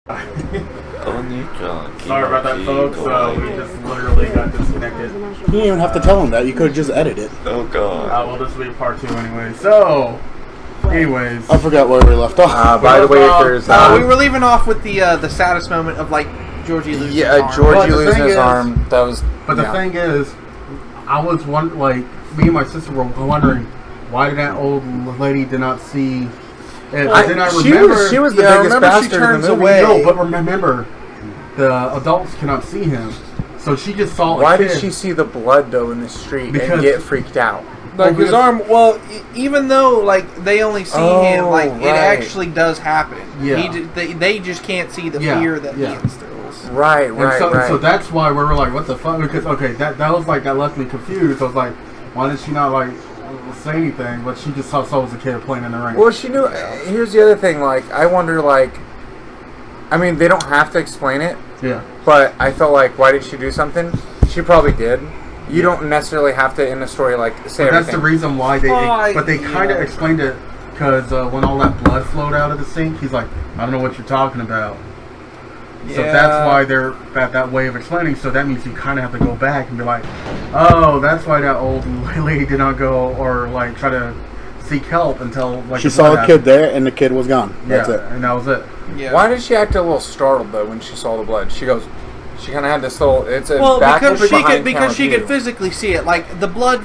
Sorry about that, folks. We just literally got disconnected. You didn't even have to tell him that. You could have just edited it. Oh god. Well, this will be part 2 anyway. So, anyways. I forgot where we left off. By the way, there's... we were leaving off with the saddest moment of, like, Georgie losing his arm. Georgie losing his arm. That was... But the thing is, I was me and my sister were wondering, why did that old lady did not see... Then I remember... She was the biggest bastard in the movie. Away. No, but remember, the adults cannot see him. So she just saw Why did she see the blood, though, in the street and get freaked out? Like, his arm... Well, even though, like, they only see him, like, it actually does happen. Yeah. They just can't see the fear that he instills. Right. So that's why we were like, what the fuck? Because, okay, that was, like, that left me confused. I was like, why did she not, like... say anything, but she just saw as a kid playing in the rain. Well, she knew. Here's the other thing. Like, I wonder. Like, I mean, they don't have to explain it. Yeah. But I felt like, why did she do something? She probably did. You don't necessarily have to in a story like say everything. That's the reason why they. But they kind of explained it because when all that blood flowed out of the sink, he's like, I don't know what you're talking about. Yeah. So that's why they're that way of explaining. So that means you kind of have to go back and be like, oh, that's why that old lady did not go or like try to seek help until like she saw a kid there and the kid was gone. That's it. And that was it. Yeah. Why did she act a little startled though when she saw the blood? She goes, she kind of had this little. It's a because she could physically see it. Like the blood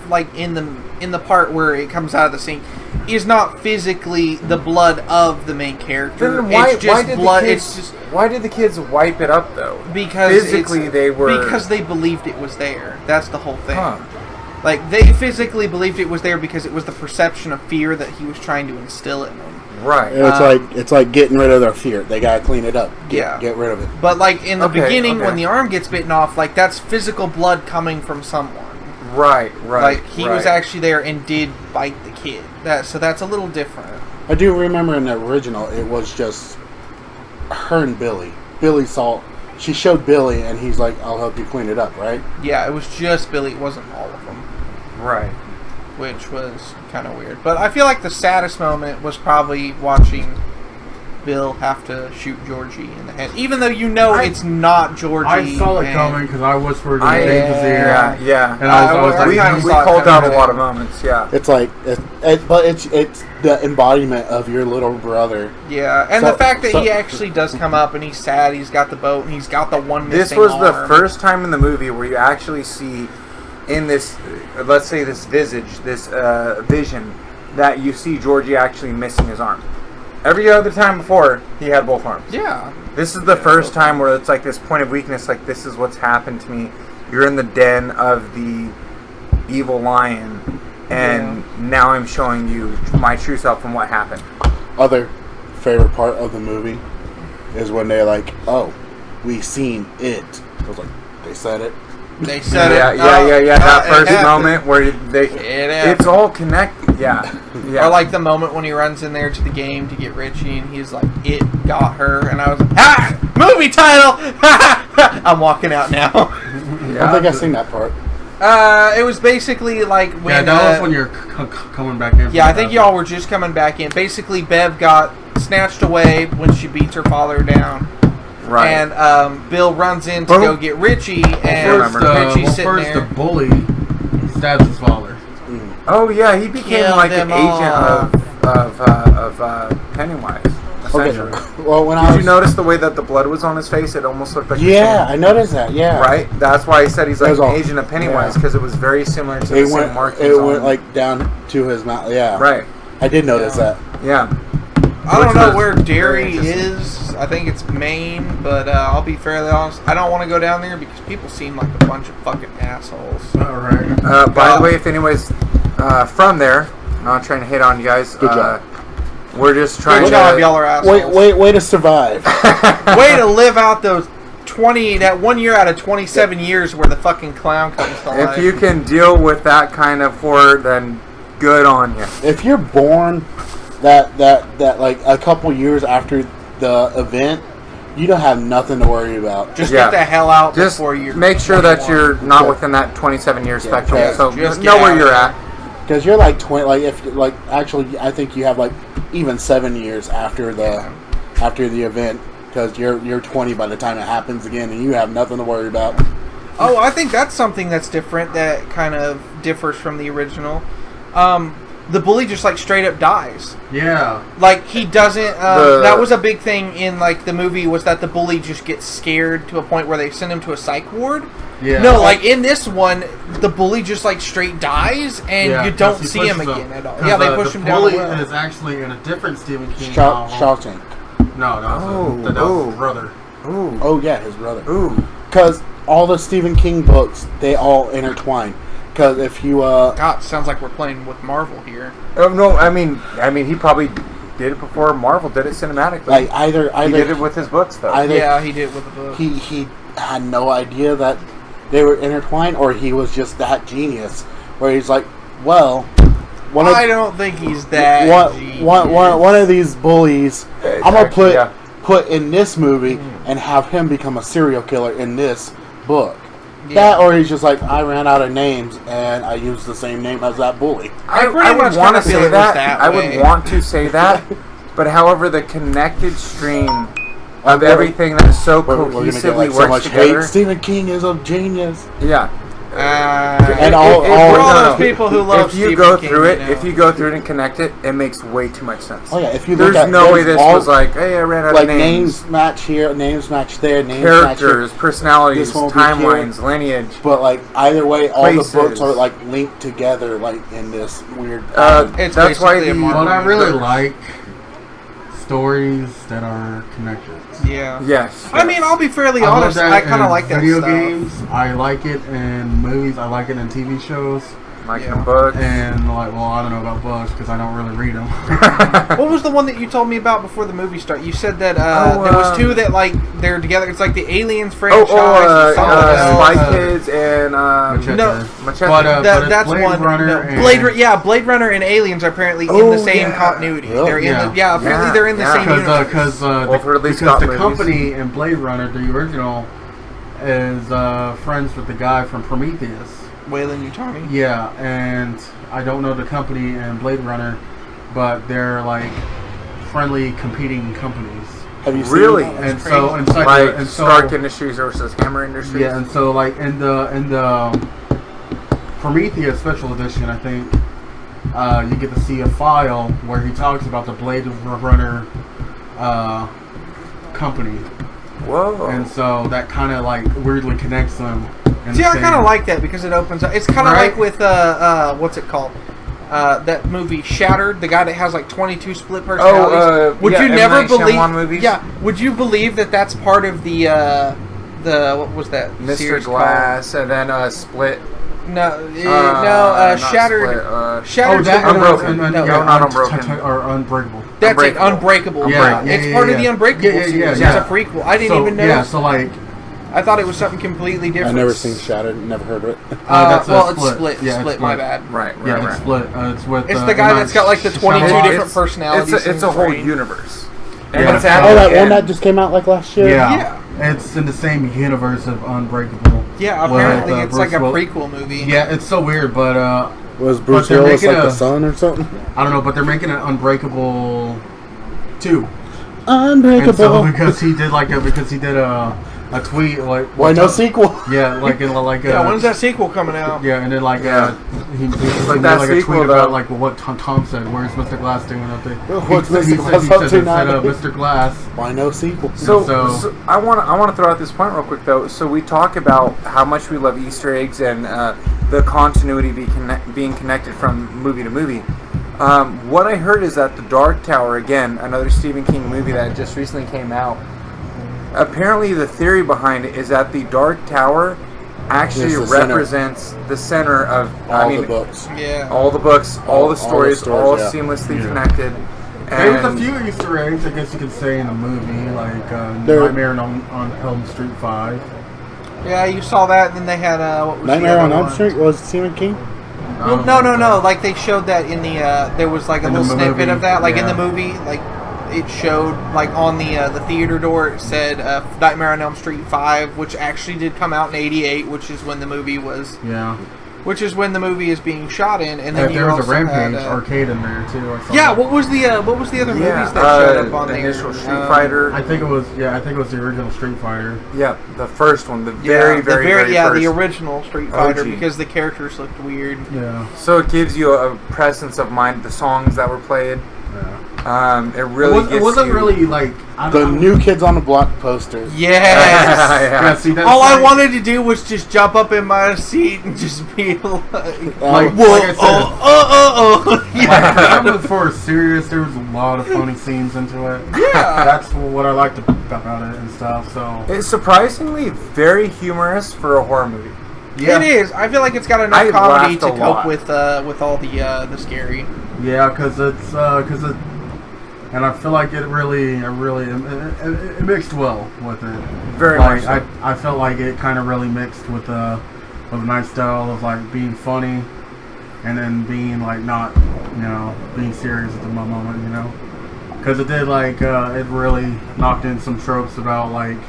like in the part where it comes out of the sink is not physically the blood of the main character. Then why did the kids wipe it up though? Because physically they were because they believed it was there. That's the whole thing. Huh. Like they physically believed it was there because it was the perception of fear that he was trying to instill in them. Right. It's like getting rid of their fear. They gotta clean it up. Get rid of it. But like in the beginning, when the arm gets bitten off, like that's physical blood coming from someone. Right. Like he was actually there and did bite the kid. So that's a little different. I do remember in the original, it was just her and Billy. She showed Billy, and he's like, "I'll help you clean it up," right? Yeah, it was just Billy. It wasn't all of them. Right. Which was kind of weird. But I feel like the saddest moment was probably watching Bill have to shoot Georgie in the head. Even though it's not Georgie. I saw it coming because I whispered in James' ear. Yeah. And I was like, we called out a lot of moments, yeah. It's like, but it's the embodiment of your little brother. Yeah, and the fact that he actually does come up and he's sad, he's got the boat, and he's got the one missing This was arm. the first time in the movie where you actually see in this, let's say this vision, that you see Georgie actually missing his arm. Every other time before, he had both arms. Yeah. This is the first time where it's like this point of weakness, like this is what's happened to me. You're in the den of the evil lion, and now I'm showing you my true self and what happened. Other favorite part of the movie is when they're like, "Oh, we seen it." I was like, "They said it." They said it. Yeah. That first moment where it's all connected. Yeah. Or like the moment when he runs in there to the game to get Richie, and he's like, "It got her," and I was like, movie title. I'm walking out now. I don't think I've seen that part. It was basically like when. Yeah, that was when you're coming back in. Yeah, I think y'all were just coming back in. Basically, Bev got snatched away when she beats her father down. Right. And Bill runs in to go get Richie, and Richie's sitting there. The bully stabs his father. Oh yeah, he became like an agent of Pennywise. Essentially. Okay. Well, Did you notice the way that the blood was on his face? It almost looked like I noticed that. Yeah. Right. That's why he said he's like an agent of Pennywise because it was very similar to the same markings. It went like down to his mouth. Yeah. Right. I did notice that. Yeah. I don't know where Derry is. I think it's Maine, but I'll be fairly honest. I don't want to go down there because people seem like a bunch of fucking assholes. All right. By the way, if anybody's from there, I'm not trying to hit on you guys. Good job. We're just trying Good job, y'all are assholes. Way to survive. Way to live out those 1 year out of 27 years where the fucking clown comes to life. If you can deal with that kind of horror, then good on you. If you're born that like a couple years after the event, you don't have nothing to worry about. Just get the hell out before you. Make sure that you're not within that 27-year spectrum. So just know where you're at. Because you're like 20. Like if actually, I think you have like even 7 years after the after the event because you're 20 by the time it happens again, and you have nothing to worry about. Oh, I think that's something that's different. That kind of differs from the original. The bully just like straight up dies. Yeah. Like he doesn't. That was a big thing in like the movie was that the bully just gets scared to a point where they send him to a psych ward. Yeah. No, like in this one, the bully just like straight dies, and you don't see him again at all. Yeah, they push him down. The bully is actually in a different Stephen King novel. Shawshank. No, that was his brother. Ooh. Oh yeah, his brother. Ooh. Because all the Stephen King books, they all intertwine. Because if you God, sounds like we're playing with Marvel here. Oh no, I mean, he probably did it before Marvel did it cinematically. like either he did it with his books though. Yeah, he did it with the book. He had no idea that they were intertwined, or he was just that genius where he's like, well, I don't think he's that. One of these bullies, I'm gonna put in this movie and have him become a serial killer in this book. Yeah. That, or he's just like, I ran out of names and I used the same name as that bully. I would want to say that. I would want to say that, but however, the connected stream of everything that so cohesively works together. Hate. Stephen King is a genius. Yeah. And all those people who love Stephen King, if you go through it and connect it, it makes way too much sense. Oh yeah, if you there's look at no way this was like, hey, I ran out of names. Names match here, names match there, names characters, match here. personalities, timelines, lineage. But like either way, all places. the books are like linked together, like in this weird. That's why what I really like stories that are connected. Yeah. Yes. I mean, I'll be fairly honest. I kind of like that video stuff. games. I like it in movies. I like it in TV shows. Like in books. And like, well, I don't know about books because I don't really read them. What was the one that you told me about before the movie started? You said that there was two that like they're together. It's like the Aliens franchise. Spy Kids and Machete. Machete. But that's Blade one. Runner Blade Runner and Aliens are apparently in the same continuity. They're in apparently they're in the same universe. Because the company in Blade Runner, the original, is friends with the guy from Prometheus. Wayland Yutani? Yeah, and I don't know the company in Blade Runner, but they're like friendly competing companies. Have you seen really? It? And Stark Industries versus Hammer Industries. Yeah, and so like in the Prometheus Special Edition, I think you get to see a file where he talks about the Blade Runner company. Whoa! And so that kind of like weirdly connects them. See, I kind of like that because it opens up. It's kind of like with what's it called? That movie Shattered, the guy that has like 22 split personalities. Would you never believe? Yeah. Would you believe that that's part of the what was that? Mr. Series Glass called? And then Split. Shattered. Shattered. Unbroken. Not Unbroken. Or Unbreakable. That's it. Unbreakable. Yeah, it's part of the Unbreakable series. It's a prequel. I didn't even know. Yeah, so like. I thought it was something completely different. I've never seen Shattered, never heard of it. It's Split. Yeah, Split, my bad. Right. It's Split. It's the guy that's got like the 22 different personalities. It's a whole universe. And it's that one that just came out like last year? Yeah. It's in the same universe of Unbreakable. Yeah, apparently it's like a prequel movie. Yeah, it's so weird, but was Bruce Willis like the son or something? I don't know, but they're making an Unbreakable 2. Unbreakable. And so because he did a tweet like why no sequel? Yeah, like when's that sequel coming out? Yeah, and then like he made like a tweet about like what Tom said. Where's Mr. Glass doing up there? What's Mr. Glass up to now? Mr. Glass. Why no sequel? So I want to throw out this point real quick though. So we talk about how much we love Easter eggs and the continuity being connected from movie to movie. What I heard is that The Dark Tower, again, another Stephen King movie that just recently came out. Apparently, the theory behind it is that the Dark Tower actually represents the center of the books. Yeah. All the books, all the stories, all seamlessly connected. There's a few Easter eggs, I guess you could say, in the movie, like Nightmare on Elm Street 5. Yeah, you saw that, and then they had what was Nightmare on Elm Street was Stephen King. Well, no. Like they showed that in the there was like a little snippet of that, like in the movie, like. It showed, like, on the theater door, it said Nightmare on Elm Street 5, which actually did come out in 88, which is when the movie was which is when the movie is being shot in, and then there was a Rampage arcade in there too. Or something. Yeah, what was the other movies that showed up on the there? initial Street Fighter. I think it was the original Street Fighter. Yeah, the first one, the very first. The original Street Fighter, because the characters looked weird. Yeah. So it gives you a presence of mind. The songs that were played. Yeah. It really it wasn't really like the New Kids on the Block poster. Yes. See, all I wanted to do was just jump up in my seat and just be like I said, that was for serious. There was a lot of funny scenes into it. Yeah, that's what I liked about it and stuff. So it's surprisingly very humorous for a horror movie. Yeah. It is. I feel like it's got enough comedy to cope with all the scary. Yeah, because and I feel like it mixed well with it. Very much. So. I felt like it kind of really mixed with a nice style of like being funny, and then being like not, being serious at the moment, because it did like it really knocked in some tropes about like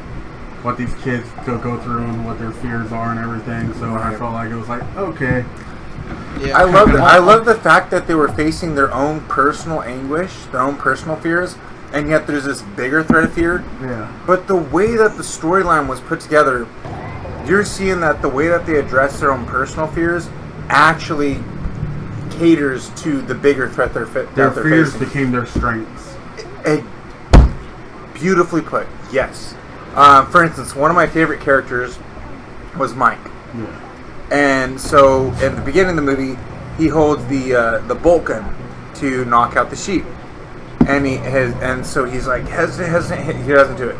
what these kids go through and what their fears are and everything. So I felt like it was like okay. Yeah. I love the fact that they were facing their own personal anguish, their own personal fears, and yet there's this bigger threat of fear. Yeah. But the way that the storyline was put together, you're seeing that the way that they address their own personal fears actually caters to the bigger threat they're fears facing. Became their strengths. Beautifully put. Yes. For instance, one of my favorite characters was Mike. Yeah. And so, at the beginning of the movie, he holds the bolt gun to knock out the sheep, and so he's like hesitant. He doesn't do it.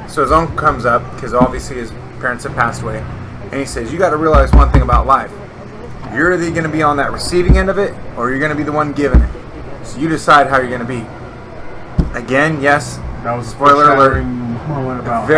So his uncle comes up because obviously his parents have passed away, and he says, "You got to realize one thing about life. You're either going to be on that receiving end of it, or you're going to be the one giving it. So you decide how you're going to be." Again, yes. That was spoiler alert. About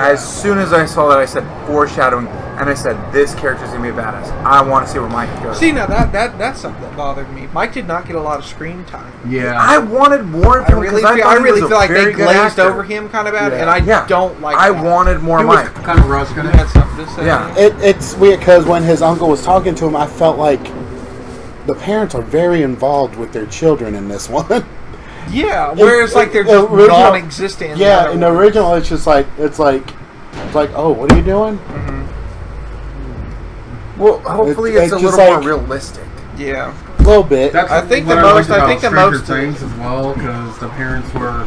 as soon as I saw that, I said foreshadowing, and I said this character's gonna be a badass. I want to see where Mike goes. See, now that's something that bothered me. Mike did not get a lot of screen time. Yeah, I wanted more of him. I really feel like they glazed over him kind of bad, and I don't like. I wanted more Mike. Kind of rushed. Had something to say. Yeah, it's weird because when his uncle was talking to him, I felt like the parents are very involved with their children in this one. Yeah, whereas like they're just non-existent. Yeah, in the original, it's just like it's like, oh, what are you doing? Mm-hmm. Well, hopefully it's a little more realistic. Yeah, a little bit. I think the most things as well because the parents were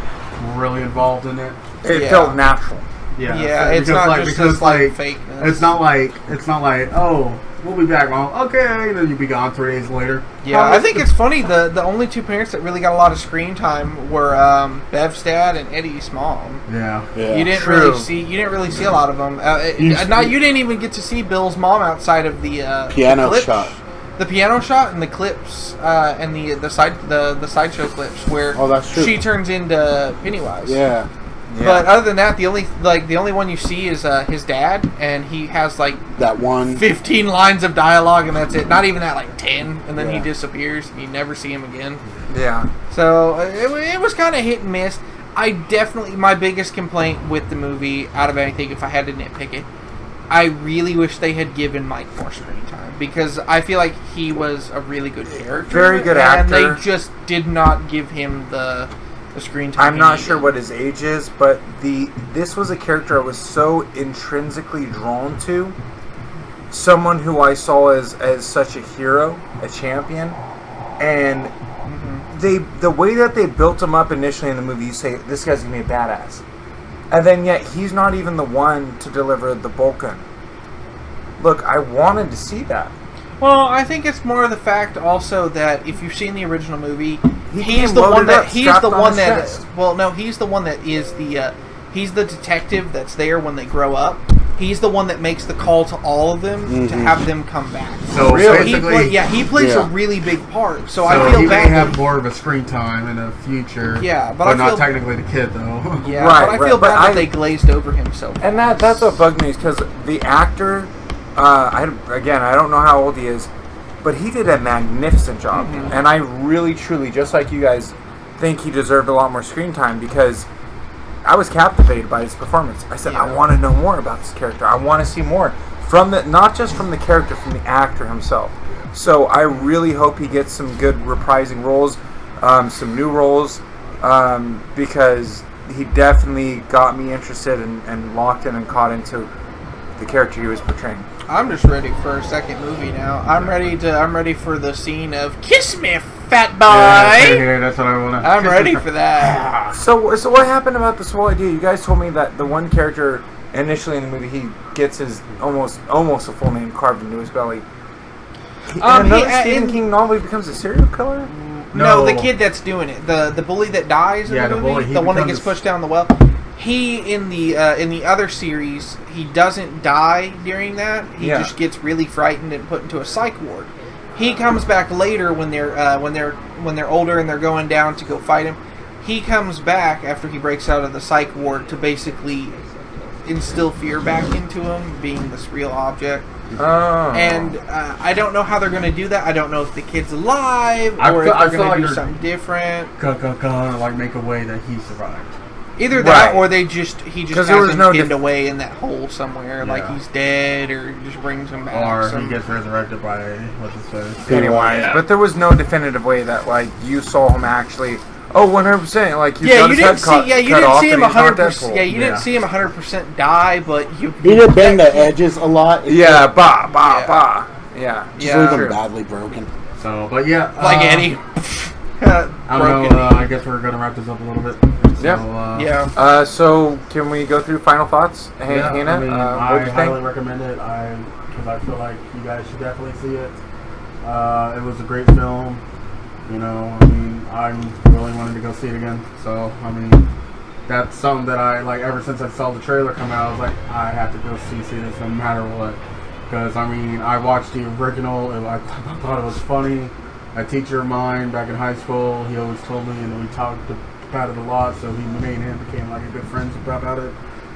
really involved in it. It felt natural. Yeah, it's not just like fakeness. It's not like oh. We'll be back, Mom. Okay, and then you'll be gone 3 days later. Yeah, I think it's funny. The only two parents that really got a lot of screen time were Bev's dad and Eddie's mom. Yeah. You didn't really see a lot of them. You didn't even get to see Bill's mom outside of the piano shot. The piano shot and the clips and the sideshow clips where she turns into Pennywise. Yeah. Yeah. But other than that, the only one you see is his dad, and he has like that 15 lines of dialogue, and that's it. Not even that, like 10, and then he disappears. And you never see him again. Yeah. So it was kind of hit and miss. My biggest complaint with the movie, out of anything, if I had to nitpick it, I really wish they had given Mike more screen time because I feel like he was a really good character, very good actor, and they just did not give him the screen time. I'm not sure what his age is, but this was a character I was so intrinsically drawn to. Someone who I saw as such a hero, a champion, and the way that they built him up initially in the movie, you say this guy's gonna be a badass, and then yet he's not even the one to deliver the Vulcan. Look, I wanted to see that. Well, I think it's more of the fact also that if you've seen the original movie, he's the one that he's the detective that's there when they grow up. He's the one that makes the call to all of them to have them come back. So really, he plays a really big part. So I feel feel he bad. may have more of a screen time in the future. Yeah, but not technically the kid though. Yeah, but I feel bad that they glazed over him so much. And that's what bugged me because the actor. I don't know how old he is, but he did a magnificent job. And I really, truly, just like you guys, think he deserved a lot more screen time because I was captivated by his performance. I said, I want to know more about this character. I want to see more. not just from the character, from the actor himself. So I really hope he gets some good reprising roles, some new roles, because he definitely got me interested and locked in and caught into the character he was portraying. I'm just ready for a second movie now. I'm ready for the scene of "Kiss me, fat boy." Yeah, that's what I want to. I'm ready for that. So what happened about this whole idea? You guys told me that the one character initially in the movie, he gets his almost a full name carved into his belly. Stephen King novel, he becomes a serial killer? No, the kid that's doing it, the bully that dies in the movie, the one that gets pushed down the well. He in the other series, he doesn't die during that. He just gets really frightened and put into a psych ward. He comes back later when they're older and they're going down to go fight him. He comes back after he breaks out of the psych ward to basically instill fear back into him, being this real object. Oh. And I don't know how they're going to do that. I don't know if the kid's alive or if they're going to do something different. Like make a way that he survived. Either that, or he just has him pinned away in that hole somewhere, like he's dead, or just brings him back. Or he gets resurrected by what's his face. Pennywise. Yeah. But there was no definitive way that like you saw him actually. Oh, 100%. Like you didn't see him 100%. Yeah, you didn't see him 100% die, but he did bend the edges a lot. Yeah, ba. Yeah, just leave him badly broken. So, but yeah, like Eddie. I don't know. I guess we're gonna wrap this up a little bit. So, so can we go through final thoughts? Hannah, I highly recommend it. Because I feel like you guys should definitely see it. It was a great film. You know, I mean, I'm really wanting to go see it again. So, I mean, that's something that I like. Ever since I saw the trailer come out, I was like, I have to go see this no matter what. Because I mean, I watched the original. And I thought it was funny. A teacher of mine back in high school, he always told me, and we talked about it a lot. So me and him became like a good friends about it.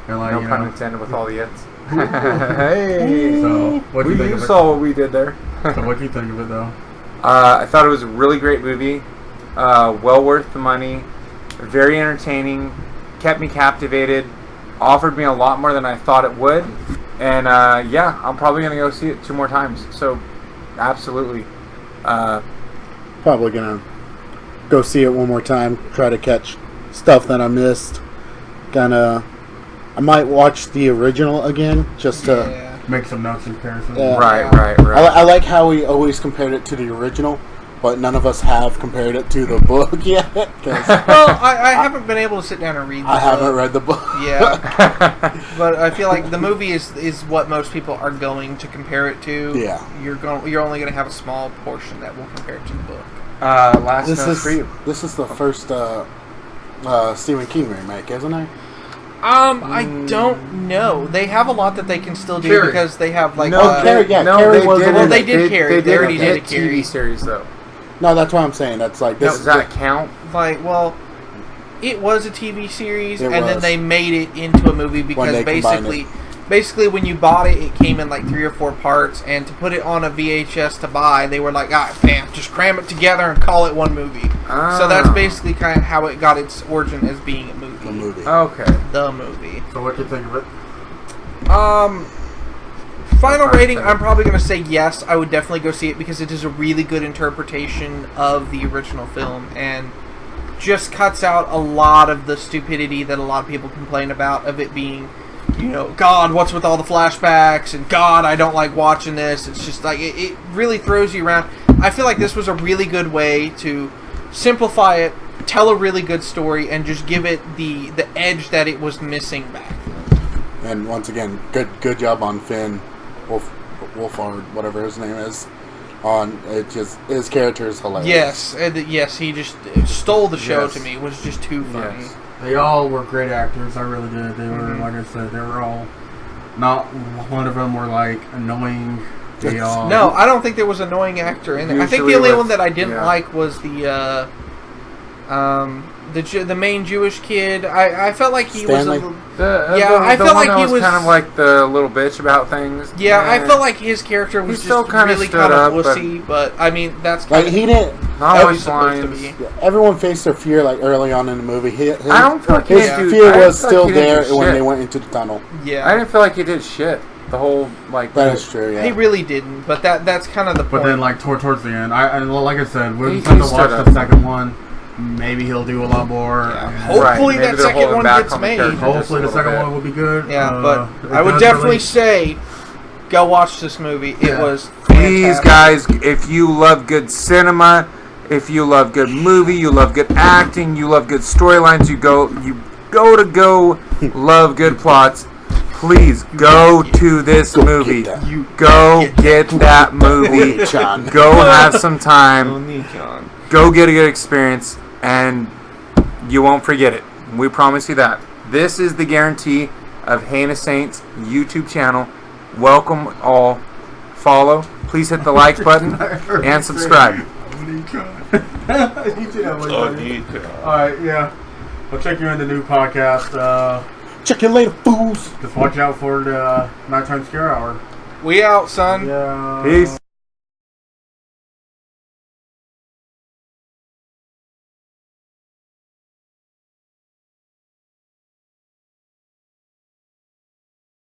And like, no pun intended with all the its. Hey. So what you think of it? Saw what we did there. So what do you think of it though? I thought it was a really great movie. Well worth the money. Very entertaining. Kept me captivated. Offered me a lot more than I thought it would. And I'm probably going to go see it 2 more times. So, absolutely. Probably going to go see it 1 more time. Try to catch stuff that I missed. I might watch the original again just to make some notes in comparison. Right. I like how we always compared it to the original, but none of us have compared it to the book yet. Well, I haven't been able to sit down and read the book. I haven't read the book. Yeah. But I feel like the movie is what most people are going to compare it to. Yeah. You're only going to have a small portion that will compare it to the book. This is the first Stephen King remake, isn't it? I don't know. They have a lot that they can still do because they have like Carrie. Carrie was they did Carrie. They already did a Carrie TV series though. No, that's what I'm saying. That's like this. Does that count? Like, well, it was a TV series, then they made it into a movie because basically when you bought it, it came in like 3 or 4 parts, and to put it on a VHS to buy, they were like, bam, just cram it together and call it one movie. So that's basically kind of how it got its origin as being a movie. The movie. Okay. The movie. So what do you think of it? Final rating, I'm probably going to say yes. I would definitely go see it because it is a really good interpretation of the original film and just cuts out a lot of the stupidity that a lot of people complain about of it being, God, what's with all the flashbacks, and God, I don't like watching this. It's just like, it really throws you around. I feel like this was a really good way to simplify it, tell a really good story, and just give it the edge that it was missing back. And once again, good job on Finn Wolfhard, whatever his name is. His character is hilarious. Yes, he just stole the show to me. It was just too funny. Yes. They all were great actors. I really did. They were, like I said, they were all. Not one of them were like annoying. No, I don't think there was an annoying actor in it. I think the only one that I didn't like was the main Jewish kid. I felt like he Stanley? was I felt like he was kind of like the little bitch about things. Yeah, I felt like his character was just really kind of wussy, but I mean that's kind like he didn't. Not always lines. Everyone faced their fear like early on in the movie. I don't feel like his fear was still there when they went into the tunnel. Yeah, I didn't feel like he did shit. The whole that is true. Yeah. He really didn't, but that's kind of the point. But then, like towards the end, like I said, we're just going to watch the second one. Maybe he'll do a lot more. Yeah. Hopefully that second one gets made. Hopefully the second one will be good. Yeah, but I would definitely say, go watch this movie. It was Please, fantastic. guys, if you love good cinema, if you love good movie, you love good acting, you love good storylines, you go love good plots. Please go to this movie. Go get that movie. Go have some time. Go get a good experience, and you won't forget it. We promise you that. This is the guarantee of Hannah Saint's YouTube channel. Welcome all. Follow. Please hit the like button and subscribe. Alright, yeah. We'll check you in the new podcast. Check you later, fools. Just watch out for the nighttime scare hour. We out, son. Yeah. Peace.